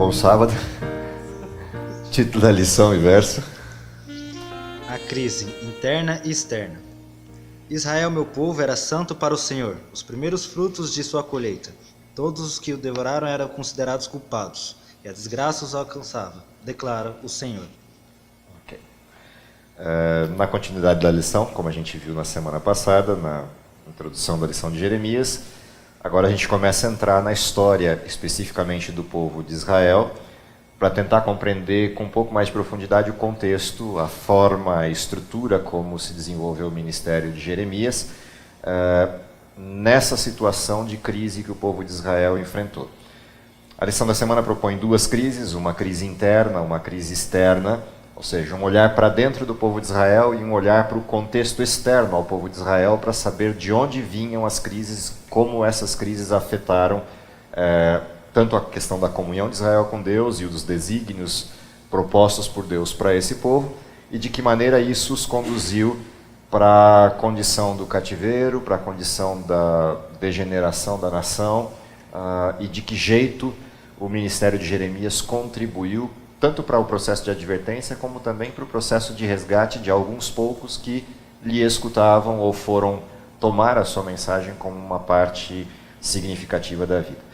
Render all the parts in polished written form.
Bom sábado. Título da lição e verso. A crise interna e externa. Israel, meu povo, era santo para o Senhor, os primeiros frutos de sua colheita. Todos os que o devoraram eram considerados culpados, e a desgraça os alcançava, declara o Senhor. Okay. Na continuidade da lição, como a gente viu na semana passada, na introdução da lição de Jeremias, agora a gente começa a entrar na história especificamente do povo de Israel, para tentar compreender com um pouco mais de profundidade o contexto, a forma, a estrutura como se desenvolveu o ministério de Jeremias, nessa situação de crise que o povo de Israel enfrentou. A lição da semana propõe duas crises, uma crise interna, uma crise externa, ou seja, um olhar para dentro do povo de Israel e um olhar para o contexto externo ao povo de Israel para saber de onde vinham as crises, como essas crises afetaram tanto a questão da comunhão de Israel com Deus e dos desígnios propostos por Deus para esse povo, e de que maneira isso os conduziu para a condição do cativeiro, para a condição da degeneração da nação, e de que jeito o ministério de Jeremias contribuiu tanto para o processo de advertência, como também para o processo de resgate de alguns poucos que lhe escutavam ou foram tomar a sua mensagem como uma parte significativa da vida.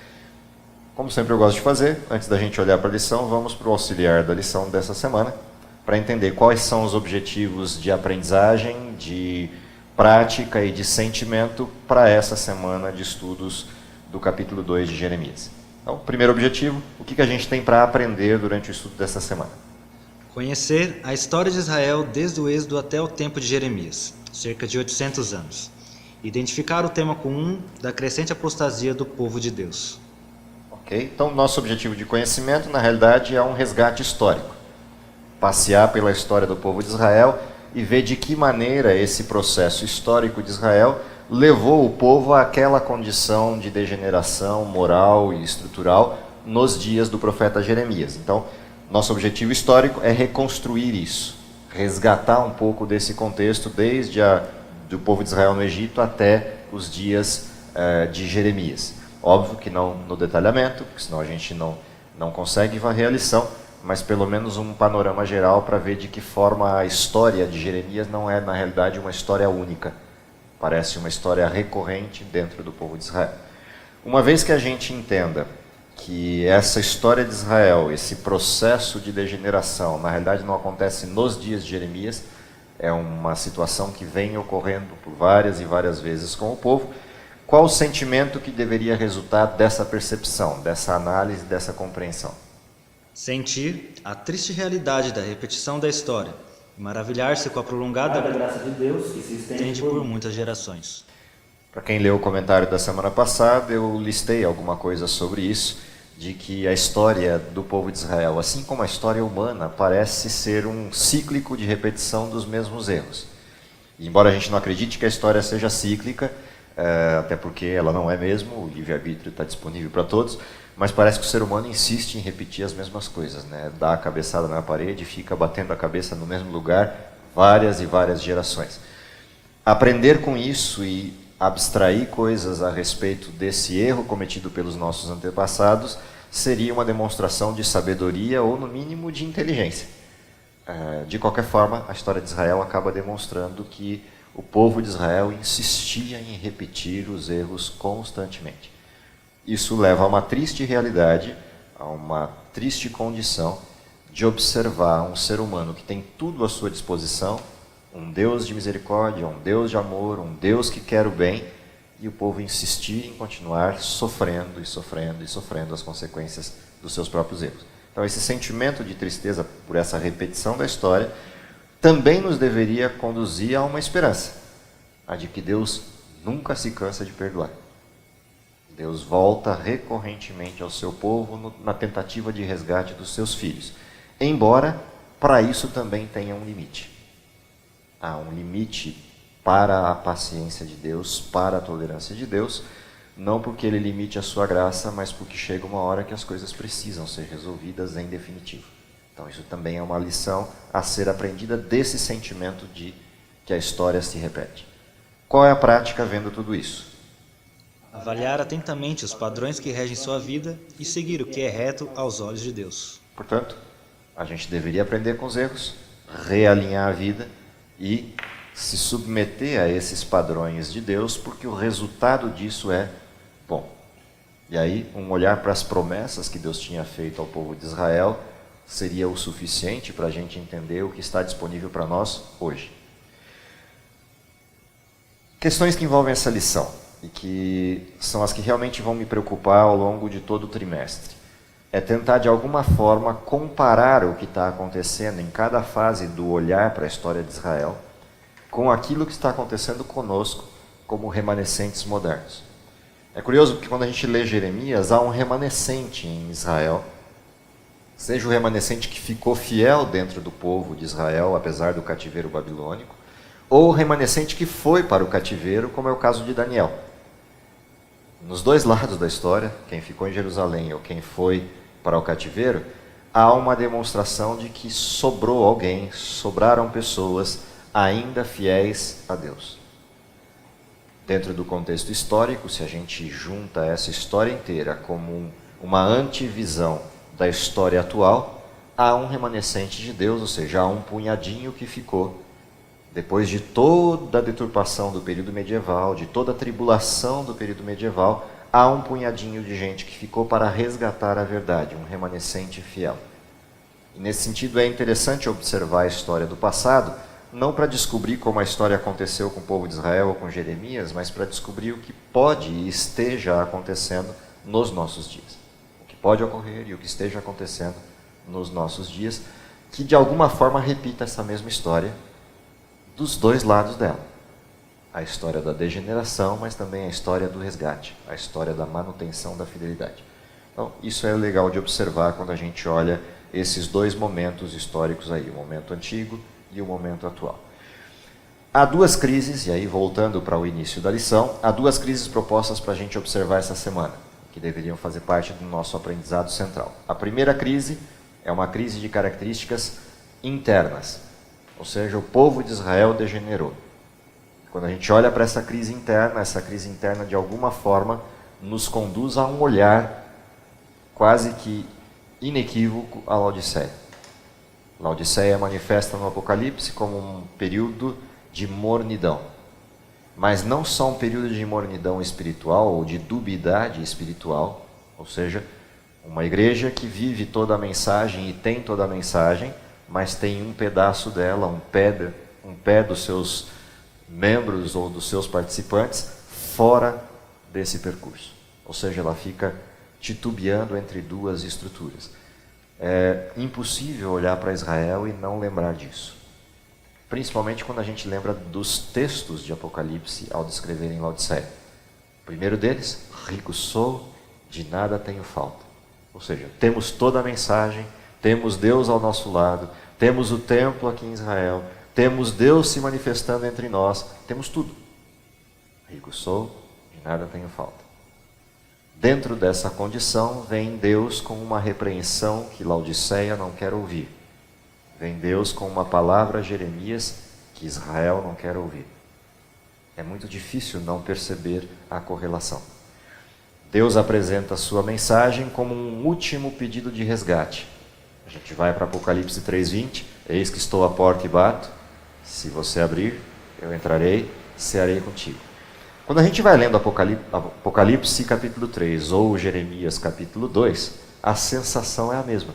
Como sempre eu gosto de fazer, antes da gente olhar para a lição, vamos para o auxiliar da lição dessa semana, para entender quais são os objetivos de aprendizagem, de prática e de sentimento para essa semana de estudos do capítulo 2 de Jeremias. Então, primeiro objetivo, o que a gente tem para aprender durante o estudo dessa semana? Conhecer a história de Israel desde o êxodo até o tempo de Jeremias, cerca de 800 anos. Identificar o tema comum da crescente apostasia do povo de Deus. Então, nosso objetivo de conhecimento, na realidade, é um resgate histórico. Passear pela história do povo de Israel e ver de que maneira esse processo histórico de Israel levou o povo àquela condição de degeneração moral e estrutural nos dias do profeta Jeremias. Então, nosso objetivo histórico é reconstruir isso, resgatar um pouco desse contexto, desde do povo de Israel no Egito até os dias de Jeremias. Óbvio que não no detalhamento, porque senão a gente não consegue varrer a lição, mas pelo menos um panorama geral para ver de que forma a história de Jeremias não é, na realidade, uma história única. Parece uma história recorrente dentro do povo de Israel. Uma vez que a gente entenda que essa história de Israel, esse processo de degeneração, na realidade não acontece nos dias de Jeremias, é uma situação que vem ocorrendo por várias e várias vezes com o povo. Qual o sentimento que deveria resultar dessa percepção, dessa análise, dessa compreensão? Sentir a triste realidade da repetição da história e maravilhar-se com a prolongada graça de Deus que se estende por muitas gerações. Para quem leu o comentário da semana passada, eu listei alguma coisa sobre isso, de que a história do povo de Israel, assim como a história humana, parece ser um cíclico de repetição dos mesmos erros. E, embora a gente não acredite que a história seja cíclica, até porque ela não é mesmo, o livre-arbítrio está disponível para todos, mas parece que o ser humano insiste em repetir as mesmas coisas, né? Dá a cabeçada na parede e fica batendo a cabeça no mesmo lugar várias e várias gerações. Aprender com isso e abstrair coisas a respeito desse erro cometido pelos nossos antepassados seria uma demonstração de sabedoria ou, no mínimo, de inteligência. De qualquer forma, a história de Israel acaba demonstrando que o povo de Israel insistia em repetir os erros constantemente. Isso leva a uma triste realidade, a uma triste condição de observar um ser humano que tem tudo à sua disposição, um Deus de misericórdia, um Deus de amor, um Deus que quer o bem, e o povo insistir em continuar sofrendo e sofrendo e sofrendo as consequências dos seus próprios erros. Então, esse sentimento de tristeza por essa repetição da história também nos deveria conduzir a uma esperança, a de que Deus nunca se cansa de perdoar. Deus volta recorrentemente ao seu povo na tentativa de resgate dos seus filhos, embora para isso também tenha um limite. Há um limite para a paciência de Deus, para a tolerância de Deus, não porque Ele limite a sua graça, mas porque chega uma hora que as coisas precisam ser resolvidas em definitivo. Então isso também é uma lição a ser aprendida desse sentimento de que a história se repete. Qual é a prática vendo tudo isso? A avaliar atentamente os padrões que regem sua vida e seguir o que é reto aos olhos de Deus. Portanto, a gente deveria aprender com os erros, realinhar a vida e se submeter a esses padrões de Deus, porque o resultado disso é bom. E aí, um olhar para as promessas que Deus tinha feito ao povo de Israel seria o suficiente para a gente entender o que está disponível para nós hoje. Questões que envolvem essa lição e que são as que realmente vão me preocupar ao longo de todo o trimestre. É tentar, de alguma forma, comparar o que está acontecendo em cada fase do olhar para a história de Israel com aquilo que está acontecendo conosco como remanescentes modernos. É curioso porque quando a gente lê Jeremias, há um remanescente em Israel, seja o remanescente que ficou fiel dentro do povo de Israel, apesar do cativeiro babilônico, ou o remanescente que foi para o cativeiro, como é o caso de Daniel. Nos dois lados da história, quem ficou em Jerusalém ou quem foi para o cativeiro, há uma demonstração de que sobrou alguém, sobraram pessoas ainda fiéis a Deus. Dentro do contexto histórico, se a gente junta essa história inteira como uma antivisão da história atual, há um remanescente de Deus, ou seja, há um punhadinho que ficou. Depois de toda a deturpação do período medieval, de toda a tribulação do período medieval, há um punhadinho de gente que ficou para resgatar a verdade, um remanescente fiel. E nesse sentido é interessante observar a história do passado, não para descobrir como a história aconteceu com o povo de Israel ou com Jeremias, mas para descobrir o que pode e esteja acontecendo nos nossos dias. O que pode ocorrer e o que esteja acontecendo nos nossos dias, que de alguma forma repita essa mesma história dos dois lados dela. A história da degeneração, mas também a história do resgate, a história da manutenção da fidelidade. Então, isso é legal de observar quando a gente olha esses dois momentos históricos aí, o momento antigo e o momento atual. Há duas crises, e aí voltando para o início da lição, há duas crises propostas para a gente observar essa semana, que deveriam fazer parte do nosso aprendizado central. A primeira crise é uma crise de características internas, ou seja, o povo de Israel degenerou. Quando a gente olha para essa crise interna de alguma forma nos conduz a um olhar quase que inequívoco à Laodiceia. Laodiceia manifesta no Apocalipse como um período de mornidão, mas não só um período de mornidão espiritual ou de dubiedade espiritual, ou seja, uma igreja que vive toda a mensagem e tem toda a mensagem, mas tem um pedaço dela, um pé dos seus membros ou dos seus participantes fora desse percurso. Ou seja, ela fica titubeando entre duas estruturas. É impossível olhar para Israel e não lembrar disso. Principalmente quando a gente lembra dos textos de Apocalipse ao descreverem Laodiceia. O primeiro deles, rico sou, de nada tenho falta. Ou seja, temos toda a mensagem, temos Deus ao nosso lado, temos o templo aqui em Israel, temos Deus se manifestando entre nós, temos tudo. Rico sou, de nada tenho falta. Dentro dessa condição, vem Deus com uma repreensão que Laodiceia não quer ouvir. Vem Deus com uma palavra a Jeremias que Israel não quer ouvir. É muito difícil não perceber a correlação. Deus apresenta a sua mensagem como um último pedido de resgate. A gente vai para Apocalipse 3:20, eis que estou à porta e bato, se você abrir, eu entrarei, cearei contigo. Quando a gente vai lendo Apocalipse capítulo 3 ou Jeremias capítulo 2, a sensação é a mesma.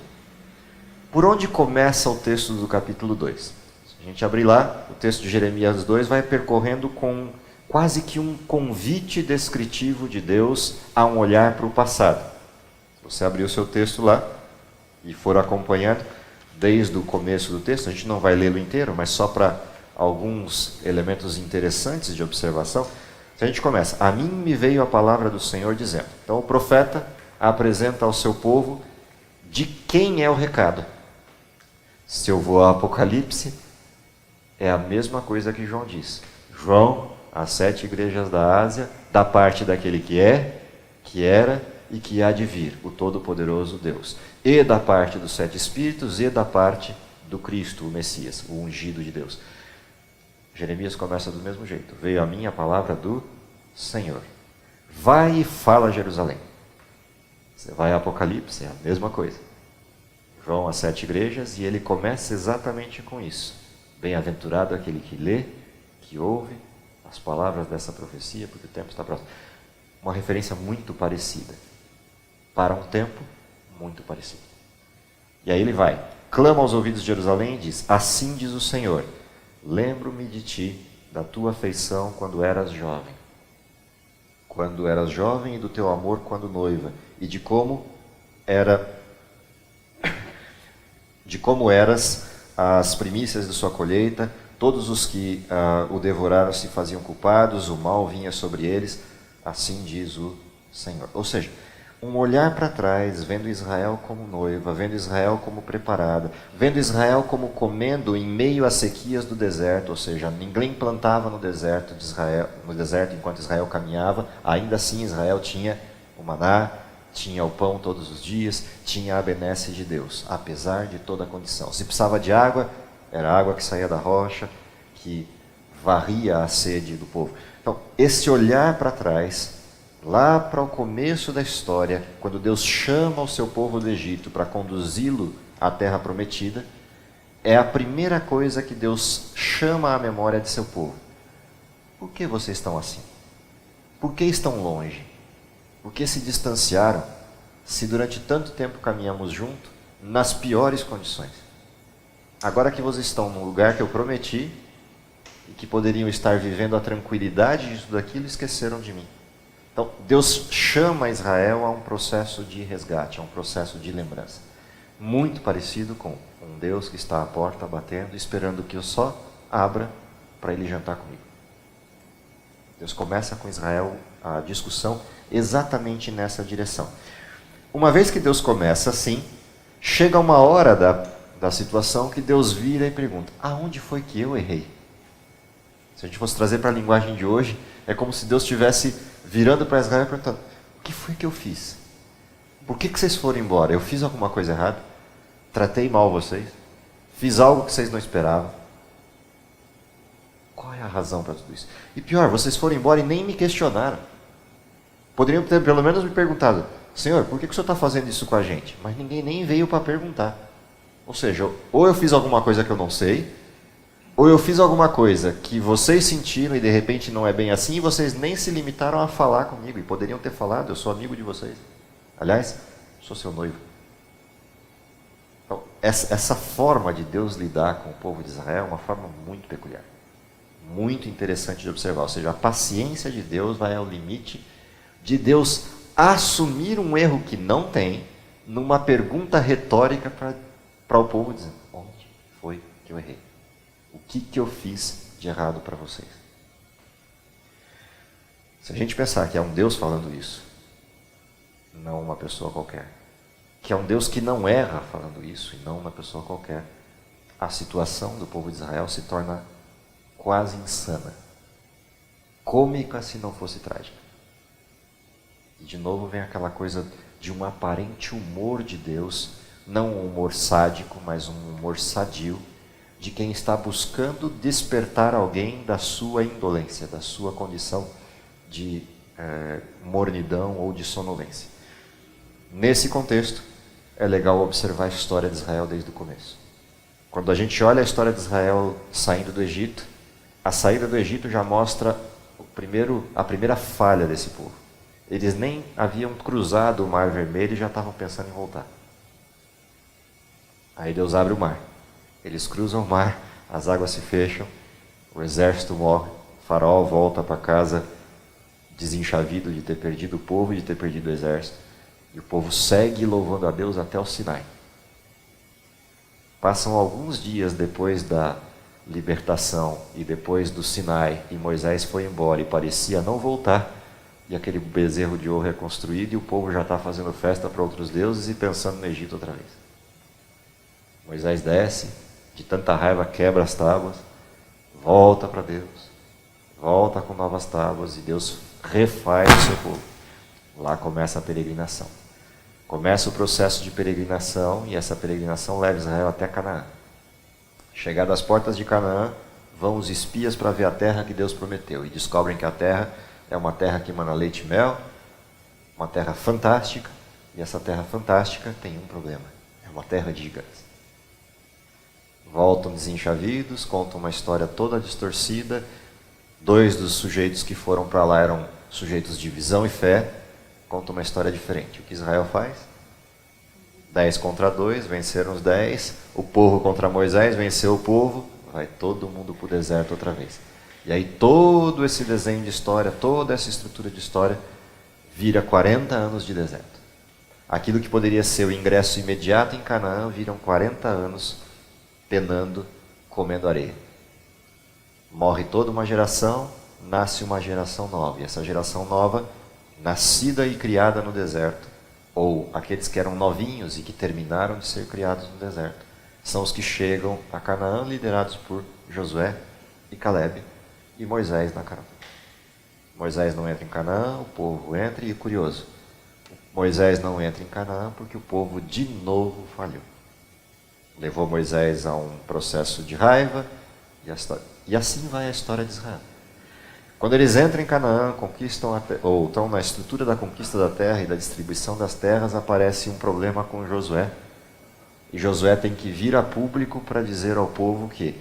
Por onde começa o texto do capítulo 2? Se a gente abrir lá, o texto de Jeremias 2 vai percorrendo com quase que um convite descritivo de Deus a um olhar para o passado. Se você abrir o seu texto lá e for acompanhando desde o começo do texto, a gente não vai lê-lo inteiro, mas só para alguns elementos interessantes de observação. Se a gente começa, a mim me veio a palavra do Senhor dizendo. Então o profeta apresenta ao seu povo de quem é o recado. Se eu vou ao Apocalipse, é a mesma coisa que João diz. João, as 7 igrejas da Ásia, da parte daquele que é, que era e que há de vir, o Todo-Poderoso Deus. E da parte dos 7 Espíritos e da parte do Cristo, o Messias, o ungido de Deus. Jeremias começa do mesmo jeito. Veio a mim a palavra do Senhor. vai e fala a Jerusalém. Você vai a Apocalipse, é a mesma coisa. João, as 7 igrejas, e ele começa exatamente com isso. Bem-aventurado aquele que lê, que ouve as palavras dessa profecia, porque o tempo está próximo. Uma referência muito parecida. Para um tempo muito parecido. E aí ele vai, clama aos ouvidos de Jerusalém e diz: assim diz o Senhor, lembro-me de ti, da tua afeição quando eras jovem. Quando eras jovem e do teu amor quando noiva, e de como eras as primícias de sua colheita, todos os que o devoraram se faziam culpados, o mal vinha sobre eles, assim diz o Senhor. Ou seja, um olhar para trás, vendo Israel como noiva, vendo Israel como preparada, vendo Israel como comendo em meio às sequias do deserto, ou seja, ninguém plantava no deserto enquanto Israel caminhava, ainda assim Israel tinha o maná, tinha o pão todos os dias, tinha a benesse de Deus, apesar de toda a condição. Se precisava de água, era água que saía da rocha, que varria a sede do povo. Então, esse olhar para trás, lá para o começo da história, quando Deus chama o seu povo do Egito para conduzi-lo à terra prometida, é a primeira coisa que Deus chama à memória de seu povo. Por que vocês estão assim? Por que estão longe? Por que se distanciaram, se durante tanto tempo caminhamos juntos, nas piores condições? Agora que vocês estão num lugar que eu prometi, e que poderiam estar vivendo a tranquilidade de tudo aquilo, esqueceram de mim. Então, Deus chama Israel a um processo de resgate, a um processo de lembrança. Muito parecido com um Deus que está à porta batendo, esperando que eu só abra para ele jantar comigo. Deus começa com Israel a discussão exatamente nessa direção. Uma vez que Deus começa assim, chega uma hora da situação que Deus vira e pergunta: aonde foi que eu errei? Se a gente fosse trazer para a linguagem de hoje, é como se Deus estivesse virando para Israel e perguntando: o que foi que eu fiz? Por que vocês foram embora? Eu fiz alguma coisa errada? Tratei mal vocês? Fiz algo que vocês não esperavam? Qual é a razão para tudo isso? E pior, vocês foram embora e nem me questionaram. Poderiam ter pelo menos me perguntado: Senhor, por que o Senhor está fazendo isso com a gente? Mas ninguém nem veio para perguntar. Ou seja, ou eu fiz alguma coisa que eu não sei, ou eu fiz alguma coisa que vocês sentiram e de repente não é bem assim, e vocês nem se limitaram a falar comigo. E poderiam ter falado: eu sou amigo de vocês. Aliás, sou seu noivo. Então, essa forma de Deus lidar com o povo de Israel é uma forma muito peculiar. Muito interessante de observar. Ou seja, a paciência de Deus vai ao limite de Deus assumir um erro que não tem, numa pergunta retórica para o povo, dizendo: onde foi que eu errei? O que eu fiz de errado para vocês? Se a gente pensar que é um Deus falando isso, não uma pessoa qualquer, que é um Deus que não erra falando isso, e não uma pessoa qualquer, a situação do povo de Israel se torna quase insana. Cômica se não fosse trágica. E de novo vem aquela coisa de um aparente humor de Deus, não um humor sádico, mas um humor sadio, de quem está buscando despertar alguém da sua indolência, da sua condição de mornidão ou de sonolência. Nesse contexto, é legal observar a história de Israel desde o começo. Quando a gente olha a história de Israel saindo do Egito, a saída do Egito já mostra a primeira falha desse povo. Eles nem haviam cruzado o Mar Vermelho e já estavam pensando em voltar. Aí Deus abre o mar. Eles cruzam o mar, as águas se fecham, o exército morre, o faraó volta para casa desenchavido de ter perdido o povo e de ter perdido o exército. E o povo segue louvando a Deus até o Sinai. Passam alguns dias depois da libertação e depois do Sinai, e Moisés foi embora e parecia não voltar, e aquele bezerro de ouro é construído e o povo já está fazendo festa para outros deuses e pensando no Egito outra vez. Moisés desce, de tanta raiva quebra as tábuas, volta para Deus, volta com novas tábuas e Deus refaz o seu povo. Lá começa a peregrinação. Começa o processo de peregrinação e essa peregrinação leva Israel até Canaã. Chegadas às portas de Canaã, vão os espias para ver a terra que Deus prometeu e descobrem que a terra é é uma terra que emana leite e mel, uma terra fantástica, e essa terra fantástica tem um problema, é uma terra de gigantes. Voltam desenchavidos, contam uma história toda distorcida. 2 dos sujeitos que foram para lá eram sujeitos de visão e fé, contam uma história diferente. O que Israel faz? 10 contra 2, venceram os 10, o povo contra Moisés, venceu o povo, vai todo mundo para o deserto outra vez. E aí todo esse desenho de história, toda essa estrutura de história, vira 40 anos de deserto. Aquilo que poderia ser o ingresso imediato em Canaã, viram 40 anos penando, comendo areia. Morre toda uma geração, nasce uma geração nova. E essa geração nova, nascida e criada no deserto, ou aqueles que eram novinhos e que terminaram de ser criados no deserto, são os que chegam a Canaã, liderados por Josué e Calebe e Moisés na Canaã. Moisés não entra em Canaã, o povo entra, e curioso, Moisés não entra em Canaã porque o povo de novo falhou. Levou Moisés a um processo de raiva, e assim vai a história de Israel. Quando eles entram em Canaã, conquistam ou estão na estrutura da conquista da terra e da distribuição das terras, aparece um problema com Josué. E Josué tem que vir a público para dizer ao povo que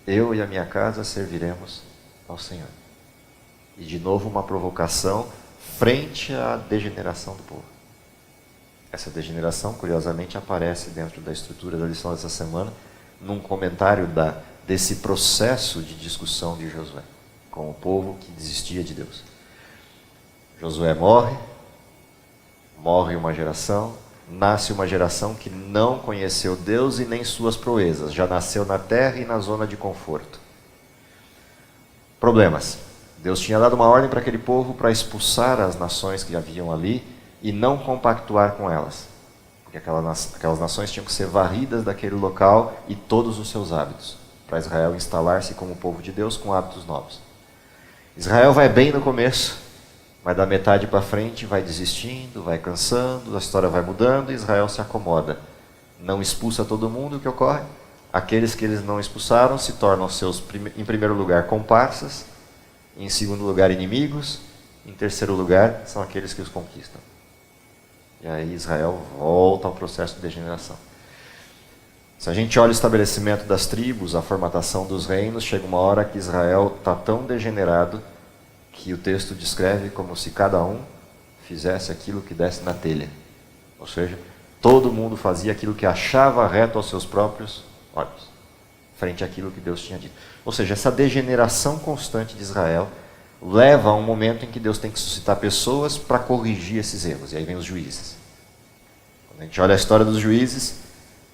eu e a minha casa serviremos ao Senhor. E de novo uma provocação frente à degeneração do povo. Essa degeneração, curiosamente, aparece dentro da estrutura da lição dessa semana, num comentário desse processo de discussão de Josué com o povo que desistia de Deus. Josué morre uma geração, nasce uma geração que não conheceu Deus e nem suas proezas, já nasceu na terra e na zona de conforto. Problemas. Deus tinha dado uma ordem para aquele povo para expulsar as nações que haviam ali e não compactuar com elas, porque aquelas nações tinham que ser varridas daquele local e todos os seus hábitos, para Israel instalar-se como povo de Deus com hábitos novos. Israel vai bem no começo, mas da metade para frente vai desistindo, vai cansando, a história vai mudando e Israel se acomoda. Não expulsa todo mundo, o que ocorre? Aqueles que eles não expulsaram se tornam seus, em primeiro lugar, comparsas, em segundo lugar, inimigos, em terceiro lugar, são aqueles que os conquistam. E aí Israel volta ao processo de degeneração. Se a gente olha o estabelecimento das tribos, a formatação dos reinos, chega uma hora que Israel está tão degenerado que o texto descreve como se cada um fizesse aquilo que desse na telha. Ou seja, todo mundo fazia aquilo que achava reto aos seus próprios olhos, frente àquilo que Deus tinha dito. Ou seja, essa degeneração constante de Israel leva a um momento em que Deus tem que suscitar pessoas para corrigir esses erros. E aí vem os juízes. Quando a gente olha a história dos juízes,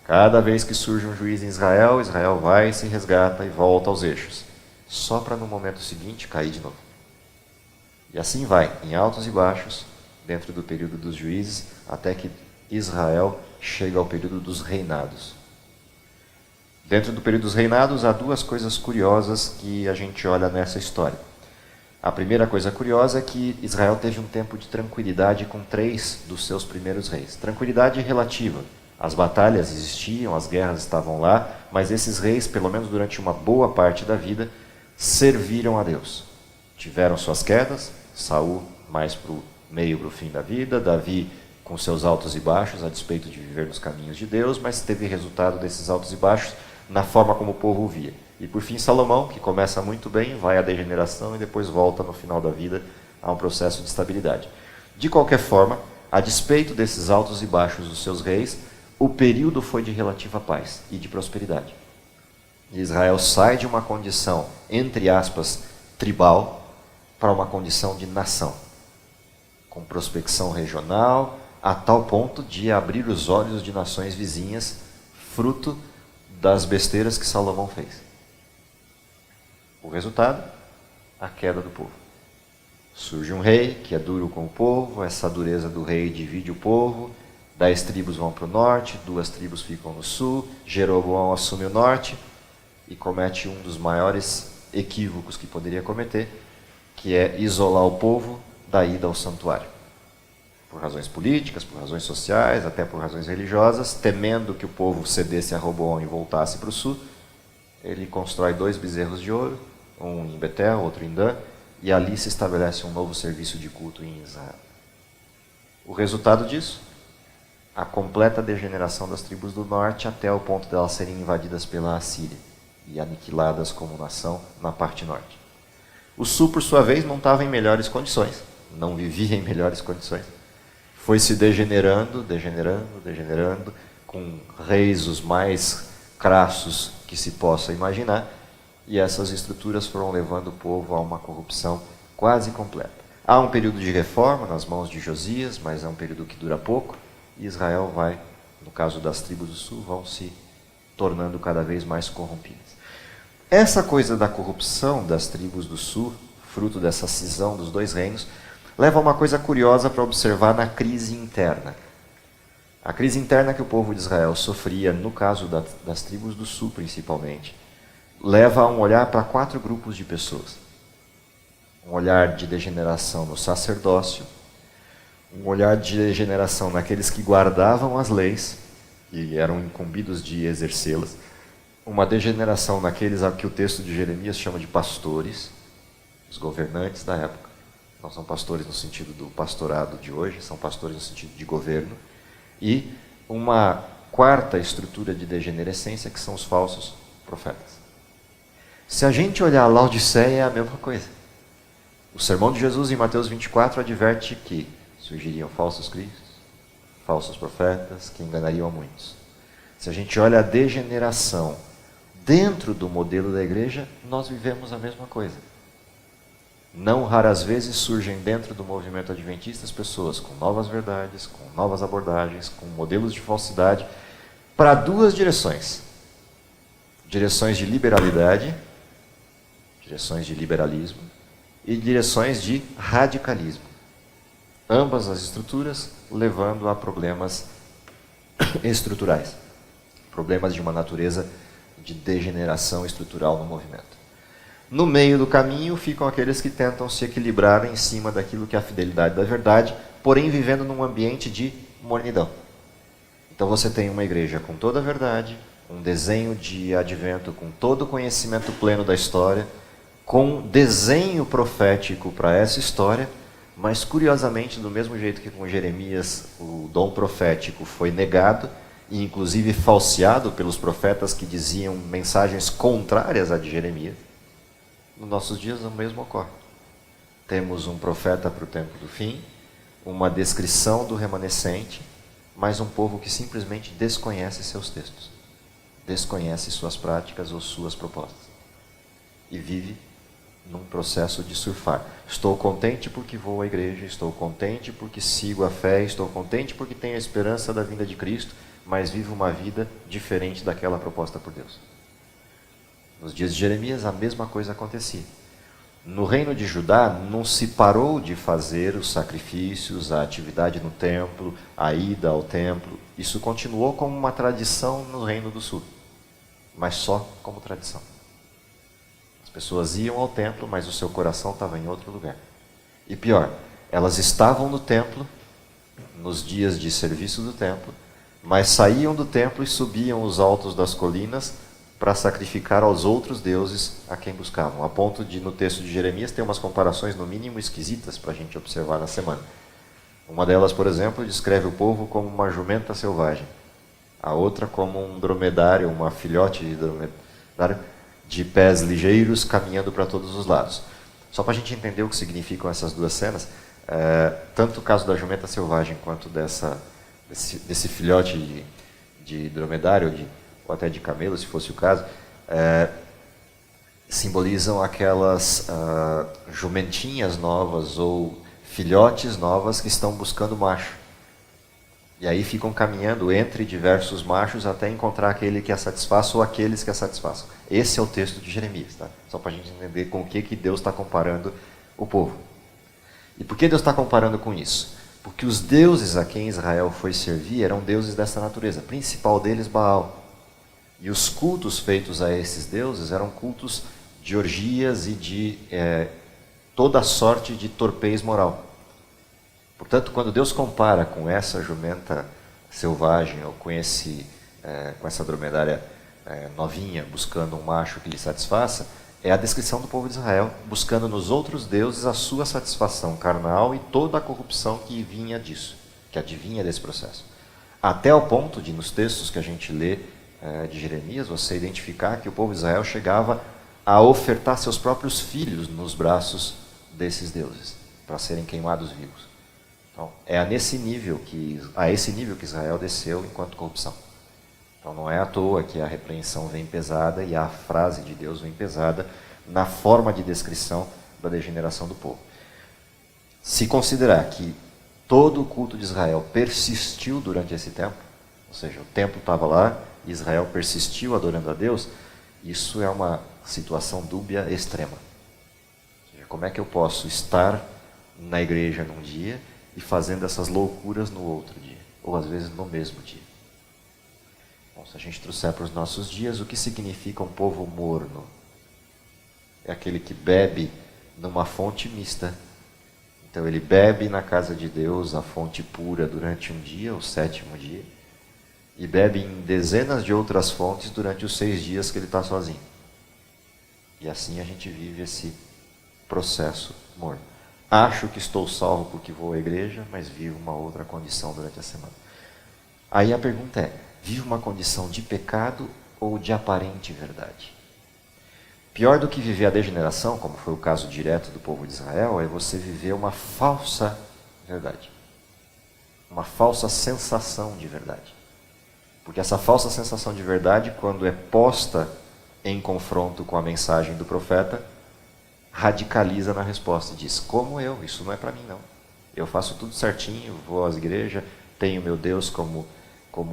cada vez que surge um juiz em Israel, Israel vai, se resgata e volta aos eixos, só para no momento seguinte cair de novo. E assim vai, em altos e baixos, dentro do período dos juízes, até que Israel chega ao período dos reinados. Dentro do período dos reinados, há 2 coisas curiosas que a gente olha nessa história. A primeira coisa curiosa é que Israel teve um tempo de tranquilidade com 3 dos seus primeiros reis. Tranquilidade relativa. As batalhas existiam, as guerras estavam lá, mas esses reis, pelo menos durante uma boa parte da vida, serviram a Deus. Tiveram suas quedas, Saul mais para o meio, para o fim da vida, Davi com seus altos e baixos, a despeito de viver nos caminhos de Deus, mas teve resultado desses altos e baixos na forma como o povo o via. E por fim Salomão, que começa muito bem, vai à degeneração e depois volta no final da vida a um processo de estabilidade. De qualquer forma, a despeito desses altos e baixos dos seus reis, o período foi de relativa paz e de prosperidade. Israel sai de uma condição, entre aspas, tribal, para uma condição de nação, com prospecção regional, a tal ponto de abrir os olhos de nações vizinhas, fruto das besteiras que Salomão fez. O resultado? A queda do povo. Surge um rei que é duro com o povo, essa dureza do rei divide o povo, 10 tribos vão para o norte, 2 tribos ficam no sul, Jeroboão assume o norte e comete um dos maiores equívocos que poderia cometer, que é isolar o povo da ida ao santuário. Por razões políticas, por razões sociais, até por razões religiosas, temendo que o povo cedesse a Roboão e voltasse para o sul, ele constrói 2 bezerros de ouro, um em Betel, outro em Dan, e ali se estabelece um novo serviço de culto em Israel. O resultado disso? A completa degeneração das tribos do norte até o ponto de elas serem invadidas pela Assíria e aniquiladas como nação na parte norte. O sul, por sua vez, não estava em melhores condições, não vivia em melhores condições. Foi se degenerando, com reis os mais crassos que se possa imaginar, e essas estruturas foram levando o povo a uma corrupção quase completa. Há um período de reforma nas mãos de Josias, mas é um período que dura pouco, e Israel vai, no caso das tribos do sul, vão se tornando cada vez mais corrompidas. Essa coisa da corrupção das tribos do sul, fruto dessa cisão dos dois reinos, leva a uma coisa curiosa para observar na crise interna. A crise interna que o povo de Israel sofria, no caso das tribos do sul principalmente, leva a um olhar para 4 grupos de pessoas. Um olhar de degeneração no sacerdócio, um olhar de degeneração naqueles que guardavam as leis e eram incumbidos de exercê-las, uma degeneração naqueles a que o texto de Jeremias chama de pastores, os governantes da época. Não são pastores no sentido do pastorado de hoje, são pastores no sentido de governo. E uma quarta estrutura de degenerescência, que são os falsos profetas. Se a gente olhar a Laodiceia, é a mesma coisa. O sermão de Jesus em Mateus 24 adverte que surgiriam falsos cristos, falsos profetas, que enganariam a muitos. Se a gente olha a degeneração dentro do modelo da igreja, nós vivemos a mesma coisa. Não raras vezes surgem dentro do movimento adventista as pessoas com novas verdades, com novas abordagens, com modelos de falsidade, para 2 direções. Direções de liberalidade, direções de liberalismo e direções de radicalismo. Ambas as estruturas levando a problemas estruturais, problemas de uma natureza de degeneração estrutural no movimento. No meio do caminho ficam aqueles que tentam se equilibrar em cima daquilo que é a fidelidade da verdade, porém vivendo num ambiente de mornidão. Então você tem uma igreja com toda a verdade, um desenho de advento com todo o conhecimento pleno da história, com desenho profético para essa história, mas curiosamente, do mesmo jeito que com Jeremias o dom profético foi negado, e inclusive falseado pelos profetas que diziam mensagens contrárias à de Jeremias, nos nossos dias o mesmo ocorre. Temos um profeta para o tempo do fim, uma descrição do remanescente, mas um povo que simplesmente desconhece seus textos, desconhece suas práticas ou suas propostas, e vive num processo de surfar. Estou contente porque vou à igreja, estou contente porque sigo a fé, estou contente porque tenho a esperança da vinda de Cristo, mas vivo uma vida diferente daquela proposta por Deus. Nos dias de Jeremias, a mesma coisa acontecia. No reino de Judá, não se parou de fazer os sacrifícios, a atividade no templo, a ida ao templo. Isso continuou como uma tradição no reino do sul, mas só como tradição. As pessoas iam ao templo, mas o seu coração estava em outro lugar. E pior, elas estavam no templo, nos dias de serviço do templo, mas saíam do templo e subiam os altos das colinas para sacrificar aos outros deuses a quem buscavam. A ponto de, no texto de Jeremias, ter umas comparações no mínimo esquisitas para a gente observar na semana. Uma delas, por exemplo, descreve o povo como uma jumenta selvagem. A outra como um dromedário, uma filhote de dromedário, de pés ligeiros, caminhando para todos os lados. Só para a gente entender o que significam essas 2 cenas, tanto o caso da jumenta selvagem quanto desse filhote de dromedário, ou até de camelo, se fosse o caso, simbolizam aquelas jumentinhas novas ou filhotes novas que estão buscando macho. E aí ficam caminhando entre diversos machos até encontrar aquele que a satisfaça ou aqueles que a satisfaçam. Esse é o texto de Jeremias, tá? Só para a gente entender com o que Deus está comparando o povo. E por que Deus está comparando com isso? Porque os deuses a quem Israel foi servir eram deuses dessa natureza, principal deles Baal. E os cultos feitos a esses deuses eram cultos de orgias e de toda sorte de torpez moral. Portanto, quando Deus compara com essa jumenta selvagem ou com essa dromedária novinha buscando um macho que lhe satisfaça, É a descrição do povo de Israel buscando nos outros deuses a sua satisfação carnal e toda a corrupção que vinha disso, que advinha desse processo. Até o ponto de, nos textos que a gente lê de Jeremias, você identificar que o povo de Israel chegava a ofertar seus próprios filhos nos braços desses deuses, para serem queimados vivos. Então, é a esse nível que Israel desceu enquanto corrupção. Então não é à toa que a repreensão vem pesada e a frase de Deus vem pesada na forma de descrição da degeneração do povo. Se considerar que todo o culto de Israel persistiu durante esse tempo, ou seja, o templo estava lá, Israel persistiu adorando a Deus, isso é uma situação dúbia extrema. Ou seja, como é que eu posso estar na igreja num dia e fazendo essas loucuras no outro dia, ou às vezes no mesmo dia? Bom, se a gente trouxer para os nossos dias, o que significa um povo morno? É aquele que bebe numa fonte mista. Então ele bebe na casa de Deus a fonte pura durante um dia, o 7º dia, e bebe em dezenas de outras fontes durante os 6 dias que ele está sozinho. E assim a gente vive esse processo morno. Acho que estou salvo porque vou à igreja, mas vivo uma outra condição durante a semana. Aí a pergunta é, vive uma condição de pecado ou de aparente verdade? Pior do que viver a degeneração, como foi o caso direto do povo de Israel, é você viver uma falsa verdade. Uma falsa sensação de verdade. Porque essa falsa sensação de verdade, quando é posta em confronto com a mensagem do profeta, radicaliza na resposta e diz, como eu? Isso não é para mim não. Eu faço tudo certinho, vou às igrejas, tenho meu Deus como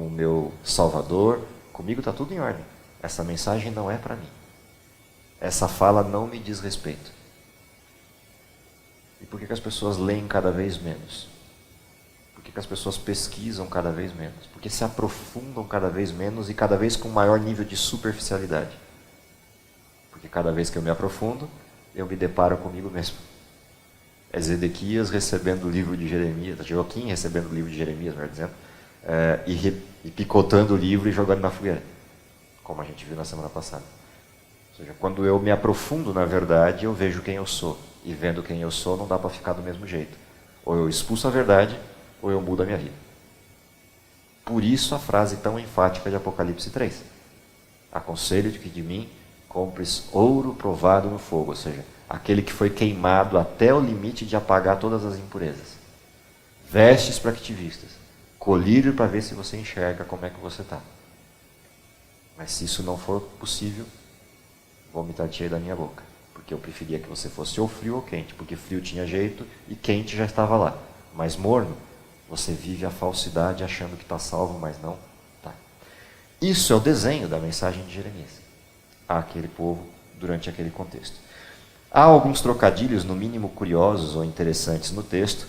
meu Salvador, comigo está tudo em ordem. Essa mensagem não é para mim. Essa fala não me diz respeito. E por que as pessoas leem cada vez menos? Por que as pessoas pesquisam cada vez menos? Porque se aprofundam cada vez menos e cada vez com maior nível de superficialidade. Porque cada vez que eu me aprofundo, eu me deparo comigo mesmo. É Zedequias recebendo o livro de Jeremias, Joaquim recebendo o livro de Jeremias, melhor dizendo, e picotando o livro e jogando na fogueira, como a gente viu na semana passada. Ou seja, quando eu me aprofundo na verdade, eu vejo quem eu sou. E vendo quem eu sou, não dá para ficar do mesmo jeito. Ou eu expulso a verdade, ou eu mudo a minha vida. Por isso a frase tão enfática de Apocalipse 3. Aconselho-te que de mim compres ouro provado no fogo, ou seja, aquele que foi queimado até o limite de apagar todas as impurezas. Vestes para que te vistas. Colírio para ver se você enxerga como é que você está. Mas se isso não for possível, vomitar-te-ei da minha boca. Porque eu preferia que você fosse ou frio ou quente, porque frio tinha jeito e quente já estava lá. Mas morno, você vive a falsidade achando que está salvo, mas não está. Isso é o desenho da mensagem de Jeremias àquele povo durante aquele contexto. Há alguns trocadilhos, no mínimo curiosos ou interessantes no texto.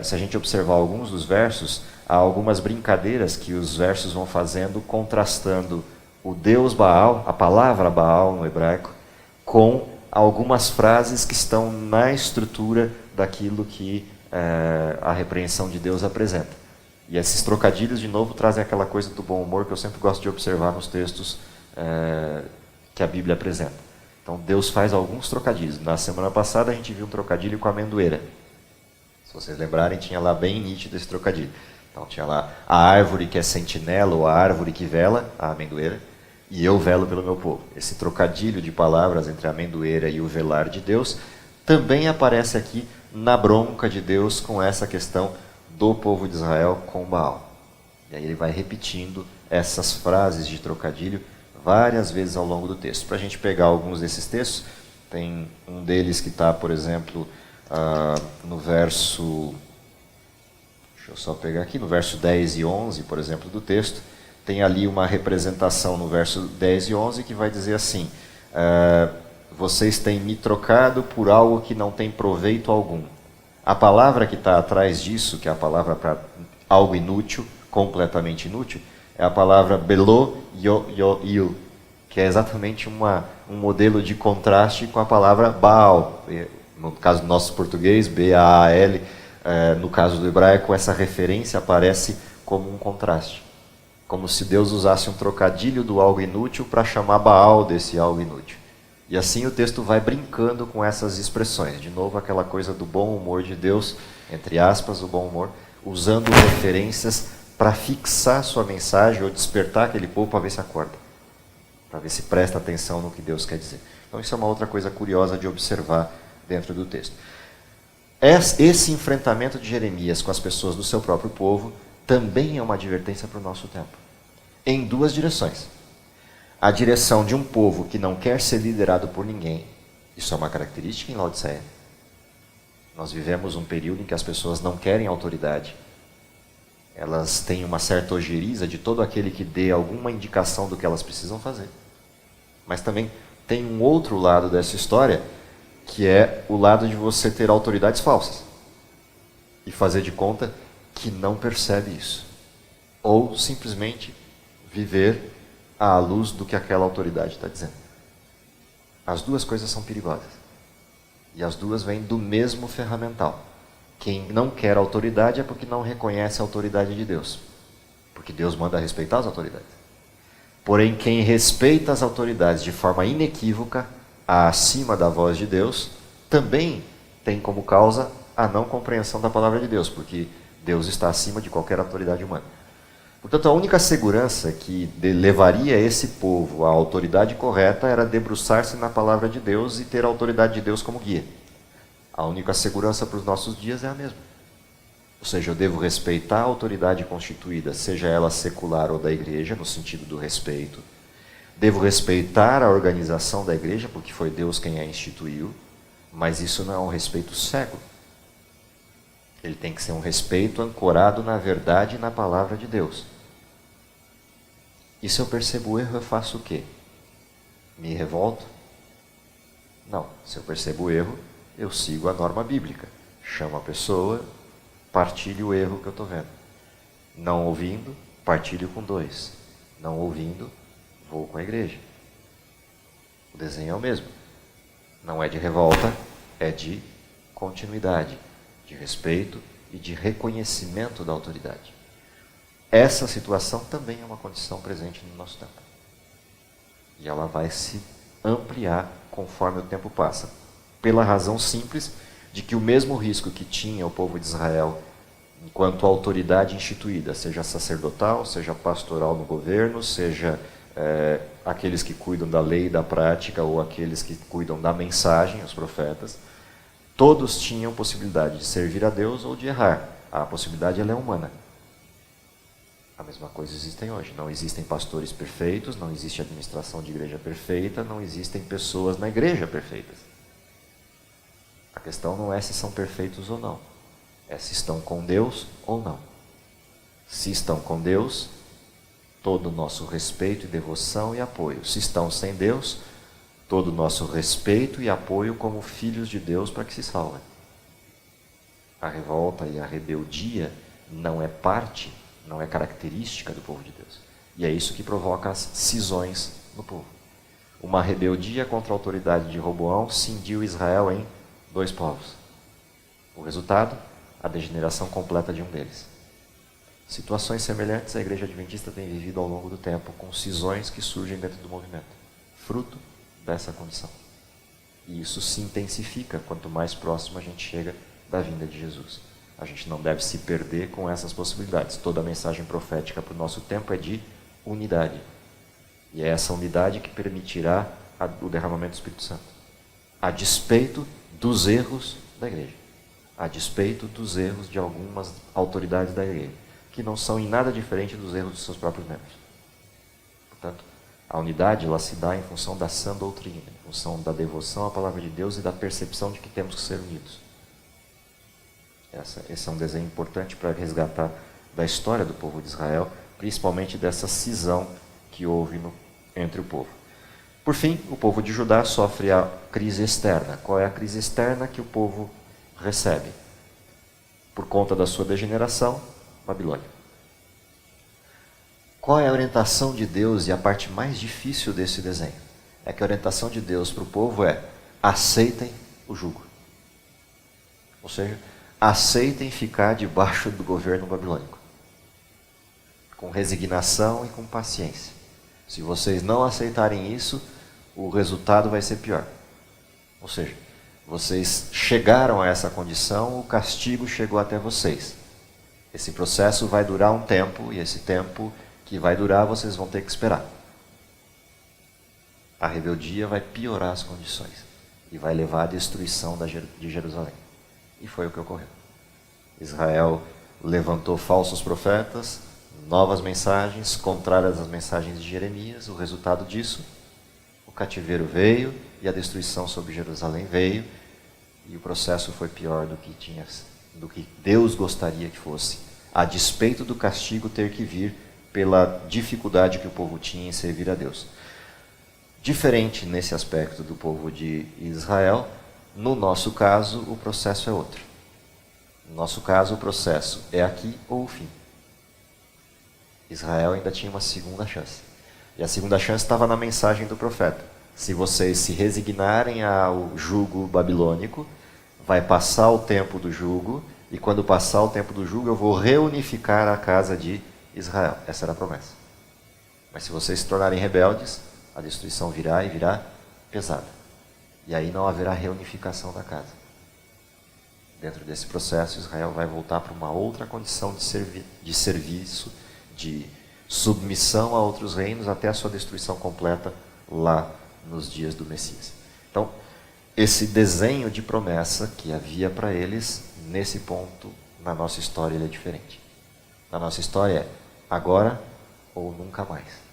Se a gente observar alguns dos versos, há algumas brincadeiras que os versos vão fazendo, contrastando o Deus Baal, a palavra Baal no hebraico, com algumas frases que estão na estrutura daquilo que a repreensão de Deus apresenta. E esses trocadilhos, de novo, trazem aquela coisa do bom humor que eu sempre gosto de observar nos textos que a Bíblia apresenta. Então Deus faz alguns trocadilhos. Na semana passada a gente viu um trocadilho com a amendoeira. Se vocês lembrarem, tinha lá bem nítido esse trocadilho. Então tinha lá a árvore que é sentinela, ou a árvore que vela, a amendoeira, e eu velo pelo meu povo. Esse trocadilho de palavras entre a amendoeira e o velar de Deus também aparece aqui na bronca de Deus com essa questão do povo de Israel com Baal. E aí ele vai repetindo essas frases de trocadilho várias vezes ao longo do texto. Para a gente pegar alguns desses textos, tem um deles que está, por exemplo, no verso... Deixa eu só pegar aqui, no verso 10 e 11, por exemplo, do texto, tem ali uma representação no verso 10 e 11 que vai dizer assim, vocês têm me trocado por algo que não tem proveito algum. A palavra que está atrás disso, que é a palavra para algo inútil, completamente inútil, é a palavra belo yo, que é exatamente um modelo de contraste com a palavra Baal. No caso do nosso português, B-A-A-L, no caso do hebraico, essa referência aparece como um contraste. Como se Deus usasse um trocadilho do algo inútil para chamar Baal desse algo inútil. E assim o texto vai brincando com essas expressões. De novo, aquela coisa do bom humor de Deus, entre aspas, o bom humor, usando referências para fixar sua mensagem ou despertar aquele povo para ver se acorda, para ver se presta atenção no que Deus quer dizer. Então isso é uma outra coisa curiosa de observar dentro do texto. Esse enfrentamento de Jeremias com as pessoas do seu próprio povo também é uma advertência para o nosso tempo, em duas direções. A direção de um povo que não quer ser liderado por ninguém. Isso é uma característica em Laodiceia. Nós vivemos um período em que as pessoas não querem autoridade. Elas têm uma certa ojeriza de todo aquele que dê alguma indicação do que elas precisam fazer. Mas também tem um outro lado dessa história, que é o lado de você ter autoridades falsas e fazer de conta que não percebe isso. Ou simplesmente viver à luz do que aquela autoridade está dizendo. As duas coisas são perigosas. E as duas vêm do mesmo ferramental. Quem não quer autoridade é porque não reconhece a autoridade de Deus. Porque Deus manda respeitar as autoridades. Porém, quem respeita as autoridades de forma inequívoca, acima da voz de Deus, também tem como causa a não compreensão da palavra de Deus, porque Deus está acima de qualquer autoridade humana. Portanto, a única segurança que levaria esse povo à autoridade correta era debruçar-se na palavra de Deus e ter a autoridade de Deus como guia. A única segurança para os nossos dias é a mesma. Ou seja, eu devo respeitar a autoridade constituída, seja ela secular ou da igreja, no sentido do respeito. Devo respeitar a organização da igreja, porque foi Deus quem a instituiu, mas isso não é um respeito cego. Ele tem que ser um respeito ancorado na verdade e na palavra de Deus. E se eu percebo o erro, eu faço o quê? Me revolto? Não. Se eu percebo o erro, eu sigo a norma bíblica. Chamo a pessoa, partilho o erro que eu estou vendo. Não ouvindo, partilho com dois. Não ouvindo, vou com a igreja. O desenho é o mesmo. Não é de revolta, é de continuidade, de respeito e de reconhecimento da autoridade. Essa situação também é uma condição presente no nosso tempo. E ela vai se ampliar conforme o tempo passa. Pela razão simples de que o mesmo risco que tinha o povo de Israel enquanto autoridade instituída, seja sacerdotal, seja pastoral no governo, seja aqueles que cuidam da lei e da prática, ou aqueles que cuidam da mensagem, os profetas, todos tinham possibilidade de servir a Deus ou de errar. A possibilidade ela é humana. A mesma coisa existe hoje. Não existem pastores perfeitos, não existe administração de igreja perfeita, não existem pessoas na igreja perfeitas. A questão não é se são perfeitos ou não, é se estão com Deus ou não. Se estão com Deus, todo o nosso respeito e devoção e apoio. Se estão sem Deus, todo o nosso respeito e apoio como filhos de Deus para que se salvem. A revolta e a rebeldia não é parte, não é característica do povo de Deus. E é isso que provoca as cisões no povo. Uma rebeldia contra a autoridade de Roboão cindiu Israel em dois povos. O resultado, a degeneração completa de um deles. Situações semelhantes a igreja adventista tem vivido ao longo do tempo, com cisões que surgem dentro do movimento, fruto dessa condição. E isso se intensifica quanto mais próximo a gente chega da vinda de Jesus. A gente não deve se perder com essas possibilidades. Toda a mensagem profética para o nosso tempo é de unidade. E é essa unidade que permitirá o derramamento do Espírito Santo. A despeito dos erros da igreja. A despeito dos erros de algumas autoridades da igreja, que não são em nada diferente dos erros dos seus próprios membros. Portanto, a unidade ela se dá em função da sã doutrina, em função da devoção à palavra de Deus e da percepção de que temos que ser unidos. Esse é um desenho importante para resgatar da história do povo de Israel, principalmente dessa cisão que houve entre o povo. Por fim, o povo de Judá sofre a crise externa. Qual é a crise externa que o povo recebe? Por conta da sua degeneração, Babilônia. Qual é a orientação de Deus e a parte mais difícil desse desenho? É que a orientação de Deus para o povo é: aceitem o jugo. Ou seja, aceitem ficar debaixo do governo babilônico, com resignação e com paciência. Se vocês não aceitarem isso, o resultado vai ser pior. Ou seja, vocês chegaram a essa condição, o castigo chegou até vocês. Esse processo vai durar um tempo, e esse tempo que vai durar vocês vão ter que esperar. A rebeldia vai piorar as condições e vai levar à destruição de Jerusalém. E foi o que ocorreu. Israel levantou falsos profetas, novas mensagens contrárias às mensagens de Jeremias. O resultado disso, o cativeiro veio e a destruição sobre Jerusalém veio, e o processo foi pior do que Deus gostaria que fosse, a despeito do castigo ter que vir pela dificuldade que o povo tinha em servir a Deus. Diferente nesse aspecto do povo de Israel, no nosso caso o processo é outro. No nosso caso o processo é aqui ou o fim. Israel ainda tinha uma segunda chance. E a segunda chance estava na mensagem do profeta. Se vocês se resignarem ao jugo babilônico, vai passar o tempo do jugo, e quando passar o tempo do jugo eu vou reunificar a casa de Israel. Essa era a promessa. Mas se vocês se tornarem rebeldes, a destruição virá e virá pesada. E aí não haverá reunificação da casa. Dentro desse processo, Israel vai voltar para uma outra condição de serviço, de submissão a outros reinos, até a sua destruição completa lá nos dias do Messias. Então, esse desenho de promessa que havia para eles, nesse ponto, na nossa história, ele é diferente. Na nossa história é agora ou nunca mais.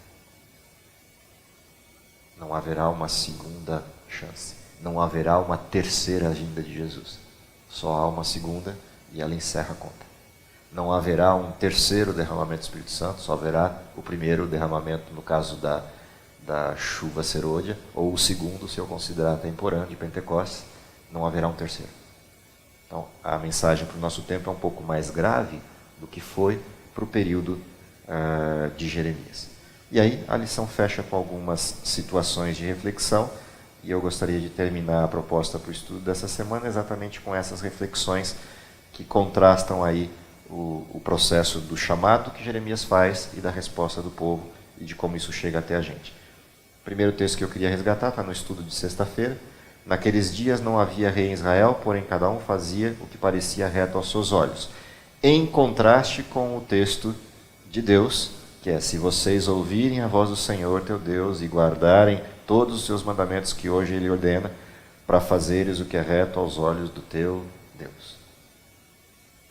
Não haverá uma segunda chance. Não haverá uma terceira vinda de Jesus. Só há uma segunda e ela encerra a conta. Não haverá um terceiro derramamento do Espírito Santo, só haverá o primeiro derramamento no caso da chuva serôdia, ou o segundo, se eu considerar a temporã de Pentecostes, não haverá um terceiro. Então, a mensagem para o nosso tempo é um pouco mais grave do que foi para o período de Jeremias. E aí a lição fecha com algumas situações de reflexão, e eu gostaria de terminar a proposta para o estudo dessa semana exatamente com essas reflexões que contrastam aí o processo do chamado que Jeremias faz e da resposta do povo e de como isso chega até a gente. O primeiro texto que eu queria resgatar está no estudo de sexta-feira. Naqueles dias não havia rei em Israel, porém cada um fazia o que parecia reto aos seus olhos. Em contraste com o texto de Deus, que é: se vocês ouvirem a voz do Senhor teu Deus e guardarem todos os seus mandamentos que hoje Ele ordena, para fazeres o que é reto aos olhos do teu Deus.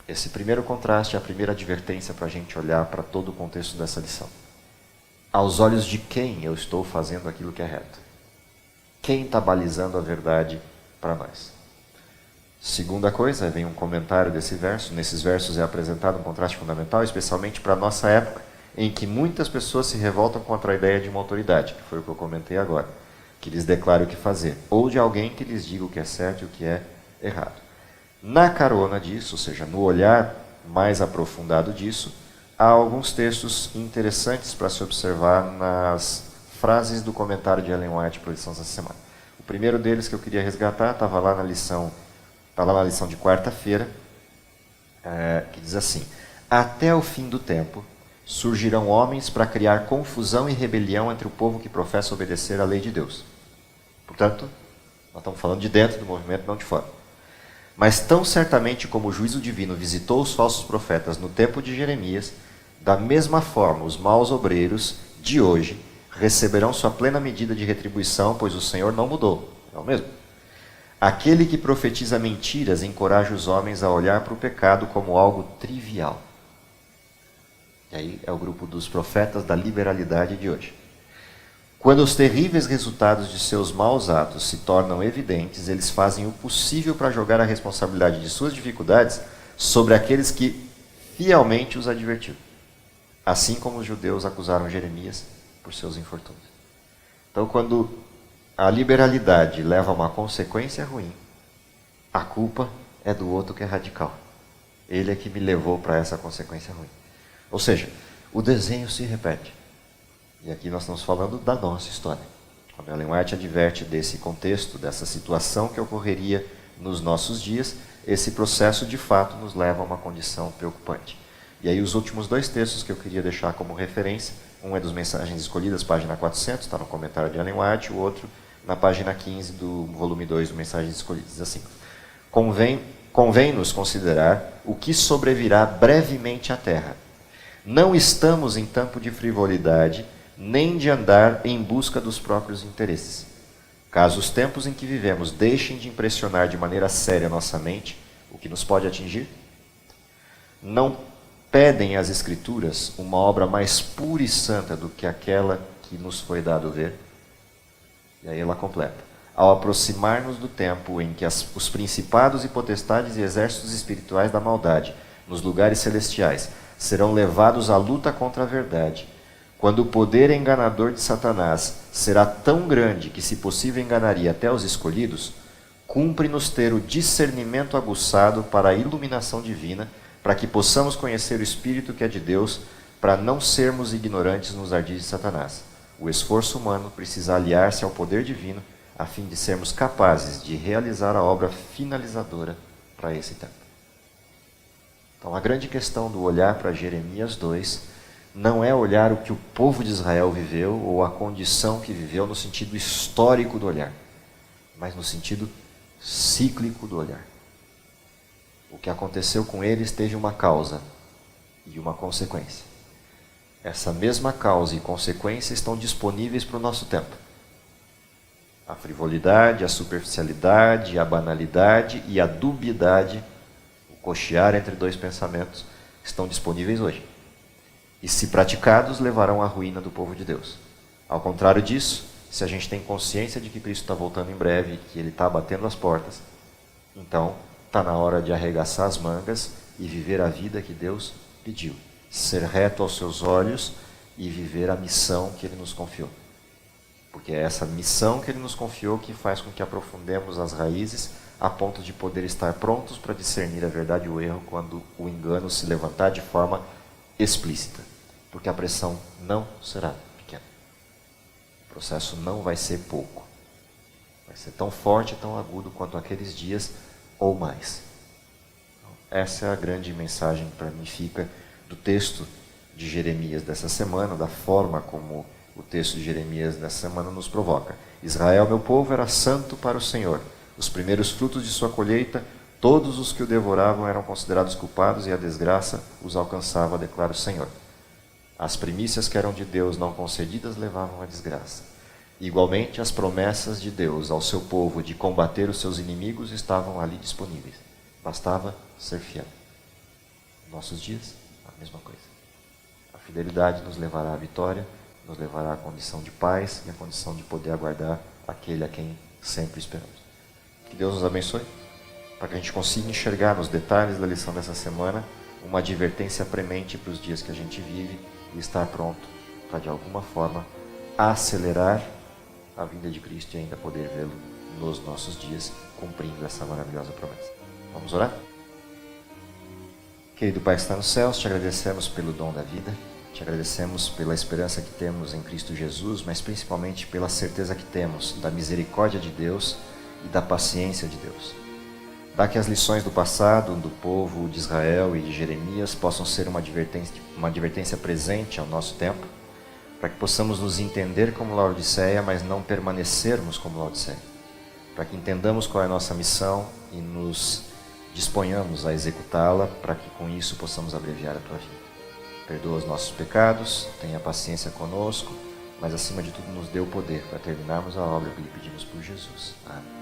Esse primeiro contraste é a primeira advertência para a gente olhar para todo o contexto dessa lição. Aos olhos de quem eu estou fazendo aquilo que é reto? Quem está balizando a verdade para nós? Segunda coisa, vem um comentário desse verso. Nesses versos é apresentado um contraste fundamental, especialmente para a nossa época, em que muitas pessoas se revoltam contra a ideia de uma autoridade, que foi o que eu comentei agora, que lhes declare o que fazer, ou de alguém que lhes diga o que é certo e o que é errado. Na carona disso, ou seja, no olhar mais aprofundado disso, há alguns textos interessantes para se observar nas frases do comentário de Ellen White para a lição dessa semana. O primeiro deles que eu queria resgatar estava lá na lição de quarta-feira, que diz assim: até o fim do tempo surgirão homens para criar confusão e rebelião entre o povo que professa obedecer à lei de Deus. Portanto, nós estamos falando de dentro do movimento, não de fora. Mas tão certamente como o juízo divino visitou os falsos profetas no tempo de Jeremias, da mesma forma os maus obreiros de hoje receberão sua plena medida de retribuição, pois o Senhor não mudou, é o mesmo. Aquele que profetiza mentiras encoraja os homens a olhar para o pecado como algo trivial. E aí é o grupo dos profetas da liberalidade de hoje. Quando os terríveis resultados de seus maus atos se tornam evidentes, eles fazem o possível para jogar a responsabilidade de suas dificuldades sobre aqueles que fielmente os advertiram. Assim como os judeus acusaram Jeremias por seus infortúnios. Então, quando a liberalidade leva a uma consequência ruim, a culpa é do outro que é radical. Ele é que me levou para essa consequência ruim. Ou seja, o desenho se repete. E aqui nós estamos falando da nossa história. Quando Ellen White adverte desse contexto, dessa situação que ocorreria nos nossos dias, esse processo de fato nos leva a uma condição preocupante. E aí os últimos dois textos que eu queria deixar como referência, um é dos Mensagens Escolhidas, página 400, está no comentário de Ellen White, o outro na página 15 do volume 2 do Mensagens Escolhidas. Diz assim: Convém-nos considerar o que sobrevirá brevemente à terra. Não estamos em tempo de frivolidade, nem de andar em busca dos próprios interesses. Caso os tempos em que vivemos deixem de impressionar de maneira séria nossa mente, o que nos pode atingir? Não pedem as Escrituras uma obra mais pura e santa do que aquela que nos foi dado ver? E aí ela completa: ao aproximar-nos do tempo em que os principados e potestades e exércitos espirituais da maldade, nos lugares celestiais, serão levados à luta contra a verdade, quando o poder enganador de Satanás será tão grande que, se possível, enganaria até os escolhidos, cumpre-nos ter o discernimento aguçado para a iluminação divina, para que possamos conhecer o Espírito que é de Deus, para não sermos ignorantes nos ardis de Satanás. O esforço humano precisa aliar-se ao poder divino, a fim de sermos capazes de realizar a obra finalizadora para esse tempo. Então, a grande questão do olhar para Jeremias 2 não é olhar o que o povo de Israel viveu ou a condição que viveu no sentido histórico do olhar, mas no sentido cíclico do olhar. O que aconteceu com eles teve uma causa e uma consequência. Essa mesma causa e consequência estão disponíveis para o nosso tempo. A frivolidade, a superficialidade, a banalidade e a dubiedade, o cochear entre dois pensamentos, estão disponíveis hoje. E, se praticados, levarão à ruína do povo de Deus. Ao contrário disso, se a gente tem consciência de que Cristo está voltando em breve, que Ele está batendo as portas, então está na hora de arregaçar as mangas e viver a vida que Deus pediu. Ser reto aos seus olhos e viver a missão que Ele nos confiou. Porque é essa missão que Ele nos confiou que faz com que aprofundemos as raízes a ponto de poder estar prontos para discernir a verdade e o erro quando o engano se levantar de forma explícita. Porque a pressão não será pequena. O processo não vai ser pouco. Vai ser tão forte e tão agudo quanto aqueles dias ou mais. Então, essa é a grande mensagem que para mim fica do texto de Jeremias dessa semana, da forma como o texto de Jeremias dessa semana nos provoca. Israel, meu povo, era santo para o Senhor. Os primeiros frutos de sua colheita, todos os que o devoravam eram considerados culpados e a desgraça os alcançava, declara o Senhor. As primícias que eram de Deus não concedidas levavam à desgraça. Igualmente, as promessas de Deus ao seu povo de combater os seus inimigos estavam ali disponíveis. Bastava ser fiel. Nossos dias, a mesma coisa. A fidelidade nos levará à vitória, nos levará à condição de paz e à condição de poder aguardar aquele a quem sempre esperamos. Que Deus nos abençoe, para que a gente consiga enxergar nos detalhes da lição dessa semana uma advertência premente para os dias que a gente vive e estar pronto para, de alguma forma, acelerar a vinda de Cristo e ainda poder vê-lo nos nossos dias, cumprindo essa maravilhosa promessa. Vamos orar? Querido Pai que está nos céus, te agradecemos pelo dom da vida, te agradecemos pela esperança que temos em Cristo Jesus, mas principalmente pela certeza que temos da misericórdia de Deus e da paciência de Deus. Dá que as lições do passado, do povo de Israel e de Jeremias possam ser uma advertência presente ao nosso tempo, para que possamos nos entender como Laodiceia, mas não permanecermos como Laodiceia. Para que entendamos qual é a nossa missão e nos disponhamos a executá-la, para que com isso possamos abreviar a Tua vida. Perdoa os nossos pecados, tenha paciência conosco, mas acima de tudo nos dê o poder para terminarmos a obra que lhe pedimos por Jesus. Amém.